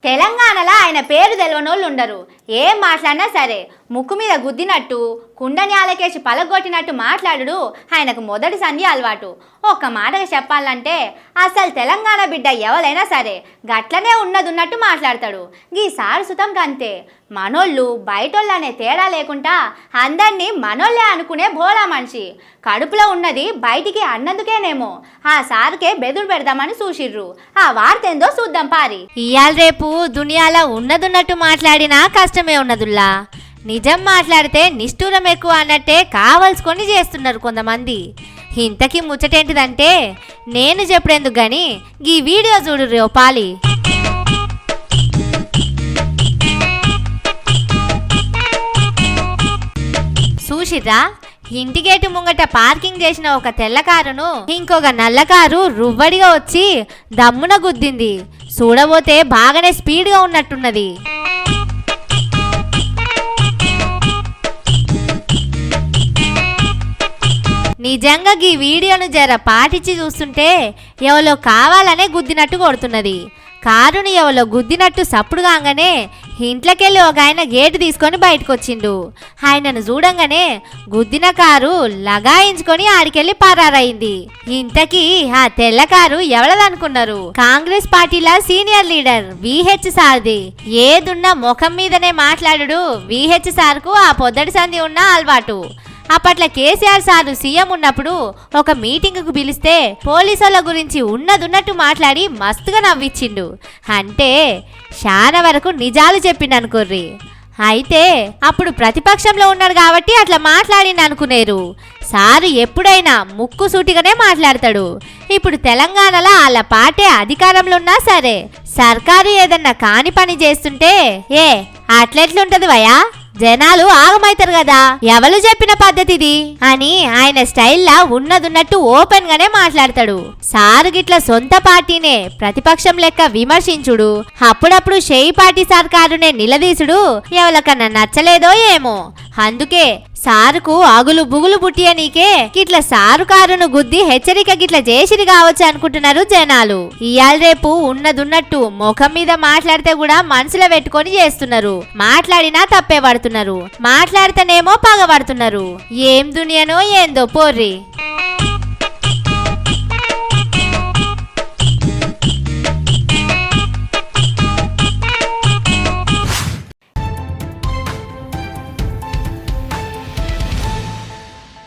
తెలంగాణలో ఆయన పేరు తెలవనోళ్ళు ఉండరు. ఏం మాట్లాడినా సరే ముక్కు మీద గుద్దినట్టు కుండని ఆలకేసి పలగొట్టినట్టు మాట్లాడుడు ఆయనకు మొదటి సంధి అలవాటు. ఒక్క మాటగా చెప్పాలంటే అసలు తెలంగాణ బిడ్డ ఎవరైనా సరే గట్లనే ఉన్నదున్నట్టు మాట్లాడతాడు. ఈసారి సుతం కంతే మనోళ్ళు బయటోళ్ళు అనే తేడా లేకుండా అందరినీ మనోళ్ళే అనుకునే భోలా మనిషి. కడుపులో ఉన్నది బయటికి అన్నందుకేనేమో ఆ సారుకే బెదురు పెడదామని చూసిర్రు. ఆ వార్త ఏందో చూద్దాం పారి. ఇయాల రేపు దునియాలో ఉన్నదున్నట్టు మాట్లాడినా కష్టమే ఉన్నదుల్లా. నిజం మాట్లాడితే నిష్ఠూరం ఎక్కువ అన్నట్టే కావలసుకొని చేస్తున్నారు కొంతమంది. ఇంతకీ ముచ్చటేంటిదంటే నేను చెప్పడేందుకు గాని ఈ వీడియో చూడు రేపాలి. చూసిరా, ఇంటిగేటు ముంగట పార్కింగ్ చేసిన ఒక తెల్ల కారును ఇంకొక నల్ల కారు రువ్వడిగా వచ్చి దమ్మున గుద్దింది. చూడబోతే బాగానే స్పీడ్గా ఉన్నట్టున్నది. నిజంగా ఈ వీడియోను జర పాటించి చూస్తుంటే ఎవలో కావాలనే గుద్దినట్టు కొడుతున్నది. కారుని ఎవలో గుద్దినట్టు సప్పుడు కాగానే ఇంట్లోకెళ్ళి ఒక ఆయన గేటు తీసుకొని బయటకు వచ్చిండు. ఆయనను చూడంగానే గుద్దిన కారు లగాయించుకొని ఆడికెళ్ళి పరారైంది. ఇంతకీ ఆ తెల్ల కారు ఎవలదనుకున్నారు? కాంగ్రెస్ పార్టీల సీనియర్ లీడర్ విహెచ్ సార్ది. ఏదున్నా ముఖం మీదనే మాట్లాడు విహెచ్ సార్కు ఆ పొద్దటి సంధి ఉన్న అలవాటు. అప్పట్లో కేసీఆర్ సారు సీఎం ఉన్నప్పుడు ఒక మీటింగ్కు పిలిస్తే పోలీసుల గురించి ఉన్నదున్నట్టు మాట్లాడి మస్తుగా నవ్విచ్చిండు. అంటే చాలా వరకు నిజాలు చెప్పిండు అనుకోర్రి. అయితే అప్పుడు ప్రతిపక్షంలో ఉన్నాడు కాబట్టి అట్లా మాట్లాడిండు అనుకునేరు. సారు ఎప్పుడైనా ముక్కు సూటిగానే మాట్లాడతాడు. ఇప్పుడు తెలంగాణలో వాళ్ళ పార్టీ అధికారంలో ఉన్నా సరే సర్కారు ఏదన్నా కాని పని చేస్తుంటే అట్లెట్లుంటది వయా, జనాలు ఆగమైతారు కదా, ఎవరు చెప్పిన పద్ధతిది అని ఆయన స్టైల్లా ఉన్నదున్నట్టు ఓపెన్ గానే మాట్లాడతాడు. సారు గిట్ల సొంత పార్టీనే ప్రతిపక్షం లెక్క విమర్శించుడు, అప్పుడప్పుడు షేయి పార్టీ సర్కారునే నిలదీసుడు ఎవరికన్నా నచ్చలేదో ఏమో. అందుకే సారుకు అగులు బుగులు పుట్టియ నీకే గిట్ల సారు కారును గుద్ది హెచ్చరిక గిట్ల చేసిరి కావచ్చు అనుకుంటున్నారు జనాలు. ఇయాల రేపు ఉన్నదున్నట్టు ముఖం మీద మాట్లాడితే కూడా మనసులో పెట్టుకొని చేస్తున్నారు. మాట్లాడినా తప్పే పడుతున్నారు, మాట్లాడితేనేమో పగబడుతున్నారు. ఏం దునియానో ఏందో పోర్రి.